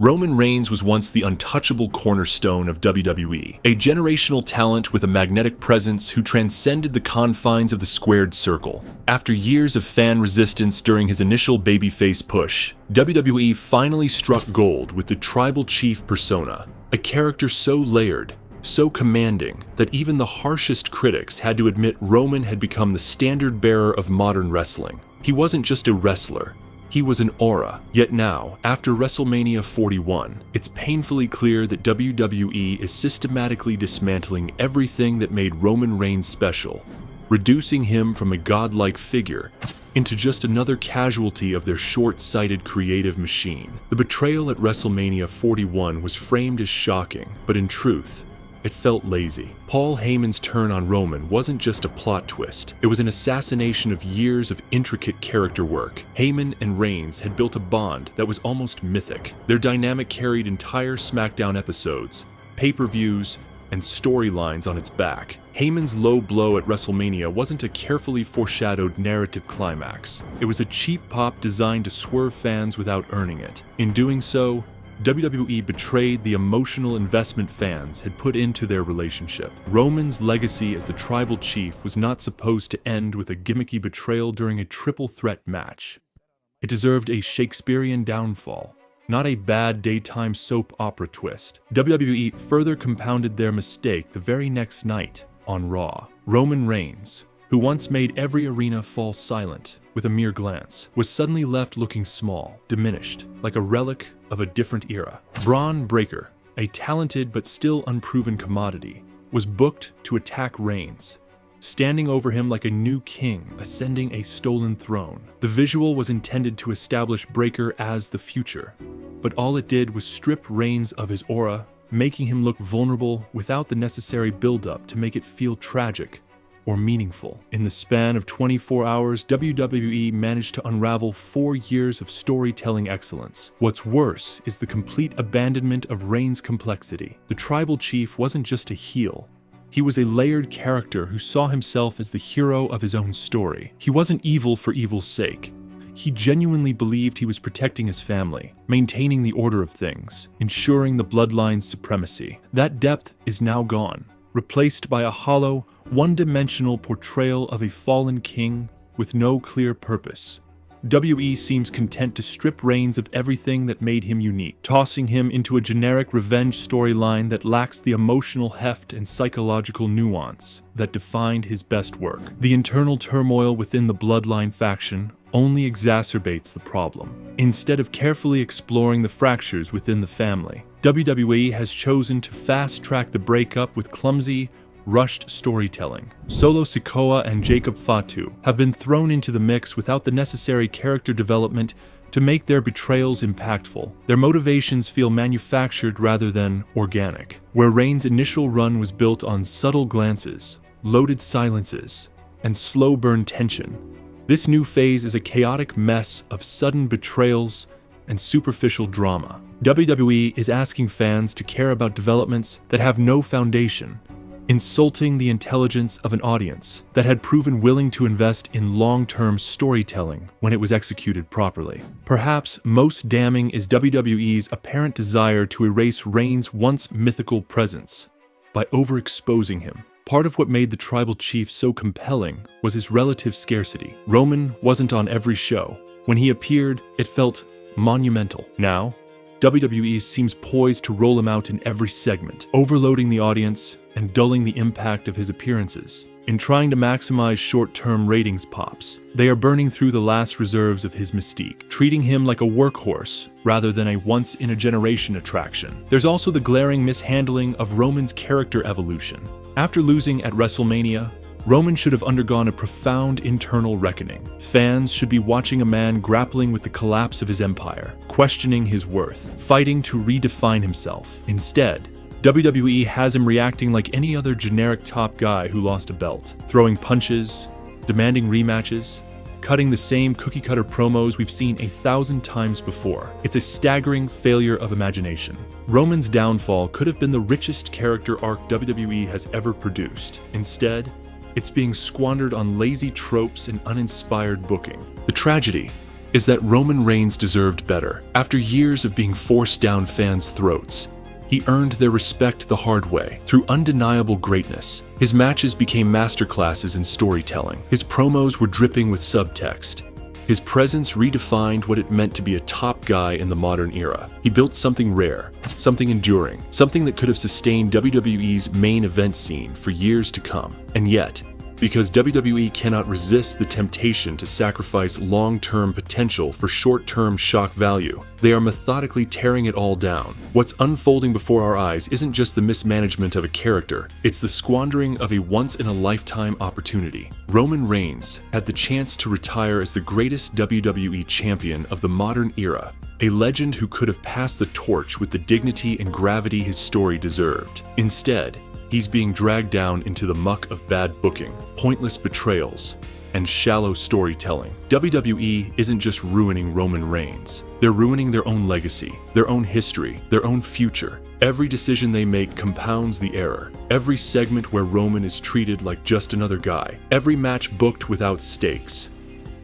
Roman Reigns was once the untouchable cornerstone of WWE, a generational talent with a magnetic presence who transcended the confines of the squared circle. After years of fan resistance during his initial babyface push, WWE finally struck gold with the Tribal Chief persona, a character so layered, so commanding, that even the harshest critics had to admit Roman had become the standard bearer of modern wrestling. He wasn't just a wrestler. He was an aura. Yet now, after WrestleMania 41, it's painfully clear that WWE is systematically dismantling everything that made Roman Reigns special, reducing him from a godlike figure into just another casualty of their short-sighted creative machine. The betrayal at WrestleMania 41 was framed as shocking, but in truth, it felt lazy. Paul Heyman's turn on Roman wasn't just a plot twist. It was an assassination of years of intricate character work. Heyman and Reigns had built a bond that was almost mythic. Their dynamic carried entire SmackDown episodes, pay-per-views, and storylines on its back. Heyman's low blow at WrestleMania wasn't a carefully foreshadowed narrative climax. It was a cheap pop designed to swerve fans without earning it. In doing so, WWE betrayed the emotional investment fans had put into their relationship. Roman's legacy as the Tribal Chief was not supposed to end with a gimmicky betrayal during a triple threat match. It deserved a Shakespearean downfall, not a bad daytime soap opera twist. WWE further compounded their mistake the very next night on Raw. Roman Reigns, who once made every arena fall silent with a mere glance, was suddenly left looking small, diminished, like a relic of a different era. Braun Breaker, a talented but still unproven commodity, was booked to attack Reigns, standing over him like a new king ascending a stolen throne. The visual was intended to establish Breaker as the future, but all it did was strip Reigns of his aura, making him look vulnerable without the necessary build-up to make it feel tragic or meaningful. In the span of 24 hours, WWE managed to unravel 4 years of storytelling excellence. What's worse is the complete abandonment of Reigns' complexity. The Tribal Chief wasn't just a heel. He was a layered character who saw himself as the hero of his own story. He wasn't evil for evil's sake. He genuinely believed he was protecting his family, maintaining the order of things, ensuring the Bloodline's supremacy. That depth is now gone, replaced by a hollow, one-dimensional portrayal of a fallen king with no clear purpose. WWE seems content to strip Reigns of everything that made him unique, tossing him into a generic revenge storyline that lacks the emotional heft and psychological nuance that defined his best work. The internal turmoil within the Bloodline faction only exacerbates the problem. Instead of carefully exploring the fractures within the family, WWE has chosen to fast-track the breakup with clumsy, rushed storytelling. Solo Sikoa and Jacob Fatu have been thrown into the mix without the necessary character development to make their betrayals impactful. Their motivations feel manufactured rather than organic. Where Reigns' initial run was built on subtle glances, loaded silences, and slow burn tension, this new phase is a chaotic mess of sudden betrayals and superficial drama. WWE is asking fans to care about developments that have no foundation, insulting the intelligence of an audience that had proven willing to invest in long-term storytelling when it was executed properly. Perhaps most damning is WWE's apparent desire to erase Reigns' once mythical presence by overexposing him. Part of what made the Tribal Chief so compelling was his relative scarcity. Roman wasn't on every show. When he appeared, it felt monumental. Now, WWE seems poised to roll him out in every segment, overloading the audience and dulling the impact of his appearances. In trying to maximize short-term ratings pops, they are burning through the last reserves of his mystique, treating him like a workhorse rather than a once-in-a-generation attraction. There's also the glaring mishandling of Roman's character evolution. After losing at WrestleMania, Roman should have undergone a profound internal reckoning. Fans should be watching a man grappling with the collapse of his empire, questioning his worth, fighting to redefine himself. Instead, WWE has him reacting like any other generic top guy who lost a belt, throwing punches, demanding rematches, cutting the same cookie-cutter promos we've seen 1,000 times before. It's a staggering failure of imagination. Roman's downfall could have been the richest character arc WWE has ever produced. Instead, it's being squandered on lazy tropes and uninspired booking. The tragedy is that Roman Reigns deserved better. After years of being forced down fans' throats, he earned their respect the hard way, through undeniable greatness. His matches became masterclasses in storytelling. His promos were dripping with subtext. His presence redefined what it meant to be a top guy in the modern era. He built something rare, something enduring, something that could have sustained WWE's main event scene for years to come. And yet, because WWE cannot resist the temptation to sacrifice long-term potential for short-term shock value, they are methodically tearing it all down. What's unfolding before our eyes isn't just the mismanagement of a character, it's the squandering of a once-in-a-lifetime opportunity. Roman Reigns had the chance to retire as the greatest WWE champion of the modern era, a legend who could have passed the torch with the dignity and gravity his story deserved. Instead, he's being dragged down into the muck of bad booking, pointless betrayals, and shallow storytelling. WWE isn't just ruining Roman Reigns. They're ruining their own legacy, their own history, their own future. Every decision they make compounds the error. Every segment where Roman is treated like just another guy. Every match booked without stakes.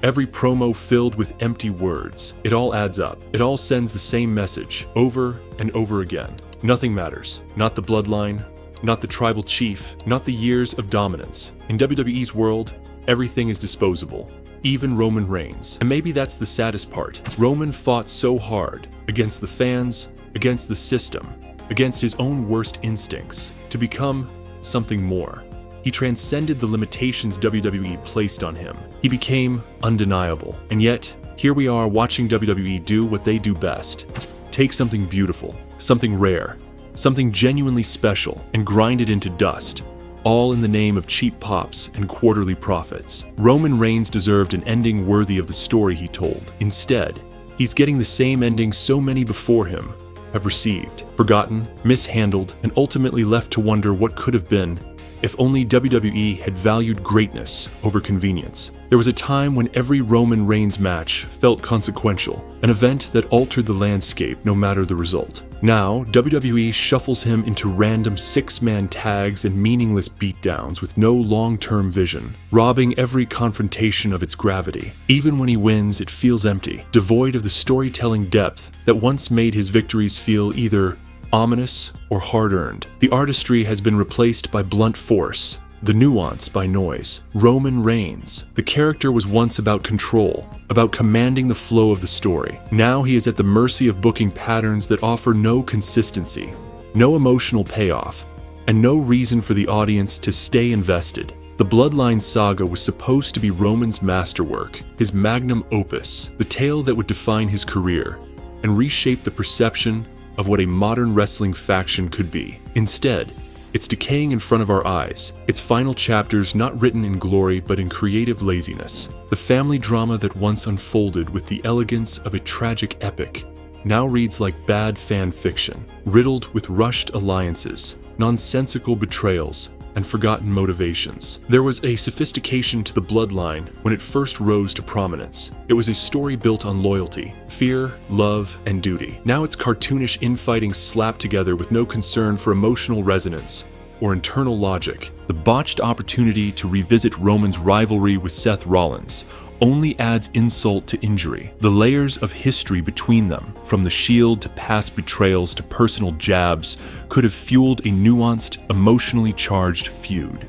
Every promo filled with empty words. It all adds up. It all sends the same message, over and over again. Nothing matters. Not the bloodline, not the tribal chief, not the years of dominance. In WWE's world, everything is disposable, even Roman Reigns. And maybe that's the saddest part. Roman fought so hard, against the fans, against the system, against his own worst instincts, to become something more. He transcended the limitations WWE placed on him. He became undeniable. And yet, here we are watching WWE do what they do best. Take something beautiful, something rare, something genuinely special, and grind it into dust, all in the name of cheap pops and quarterly profits. Roman Reigns deserved an ending worthy of the story he told. Instead, he's getting the same ending so many before him have received: forgotten, mishandled, and ultimately left to wonder what could have been if only WWE had valued greatness over convenience. There was a time when every Roman Reigns match felt consequential, an event that altered the landscape no matter the result. Now, WWE shuffles him into random six-man tags and meaningless beatdowns with no long-term vision, robbing every confrontation of its gravity. Even when he wins, it feels empty, devoid of the storytelling depth that once made his victories feel either ominous or hard-earned. The artistry has been replaced by blunt force, the nuance by noise. Roman Reigns, the character, was once about control, about commanding the flow of the story. Now he is at the mercy of booking patterns that offer no consistency, no emotional payoff, and no reason for the audience to stay invested. The Bloodline saga was supposed to be Roman's masterwork, his magnum opus, the tale that would define his career and reshape the perception of what a modern wrestling faction could be. Instead, it's decaying in front of our eyes, its final chapters not written in glory but in creative laziness. The family drama that once unfolded with the elegance of a tragic epic now reads like bad fan fiction, riddled with rushed alliances, nonsensical betrayals, and forgotten motivations. There was a sophistication to the Bloodline when it first rose to prominence. It was a story built on loyalty, fear, love, and duty. Now it's cartoonish infighting slapped together with no concern for emotional resonance or internal logic. The botched opportunity to revisit Roman's rivalry with Seth Rollins only adds insult to injury. The layers of history between them, from the Shield to past betrayals to personal jabs, could have fueled a nuanced, emotionally charged feud.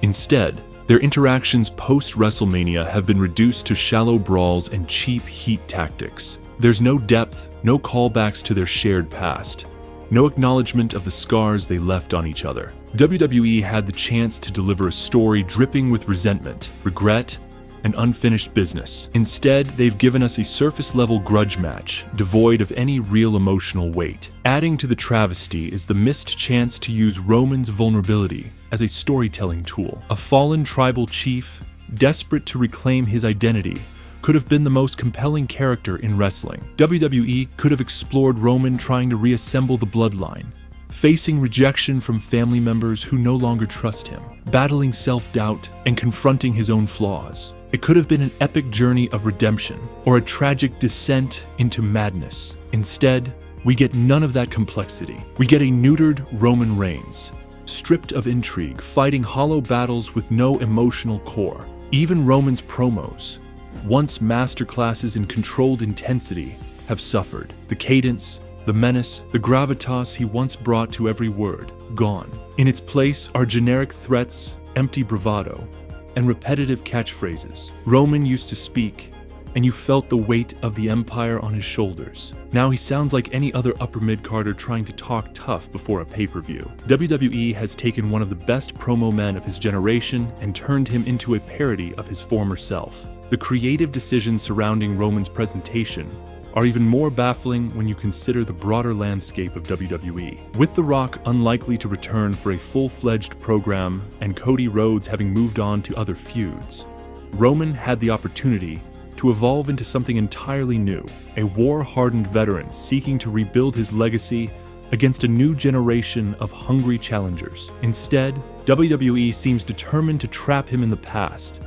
Instead, their interactions post-WrestleMania have been reduced to shallow brawls and cheap heat tactics. There's no depth, no callbacks to their shared past, no acknowledgement of the scars they left on each other. WWE had the chance to deliver a story dripping with resentment, regret, and unfinished business. Instead, they've given us a surface-level grudge match, devoid of any real emotional weight. Adding to the travesty is the missed chance to use Roman's vulnerability as a storytelling tool. A fallen tribal chief, desperate to reclaim his identity, could have been the most compelling character in wrestling. WWE could have explored Roman trying to reassemble the bloodline, facing rejection from family members who no longer trust him, battling self-doubt, and confronting his own flaws. It could have been an epic journey of redemption, or a tragic descent into madness. Instead, we get none of that complexity. We get a neutered Roman Reigns, stripped of intrigue, fighting hollow battles with no emotional core. Even Roman's promos, once masterclasses in controlled intensity, have suffered. The cadence, the menace, the gravitas he once brought to every word, gone. In its place are generic threats, empty bravado, and repetitive catchphrases. Roman used to speak, and you felt the weight of the empire on his shoulders. Now he sounds like any other upper mid-carder trying to talk tough before a pay-per-view. WWE has taken one of the best promo men of his generation and turned him into a parody of his former self. The creative decisions surrounding Roman's presentation are even more baffling when you consider the broader landscape of WWE. With The Rock unlikely to return for a full-fledged program and Cody Rhodes having moved on to other feuds, Roman had the opportunity to evolve into something entirely new, a war-hardened veteran seeking to rebuild his legacy against a new generation of hungry challengers. Instead, WWE seems determined to trap him in the past,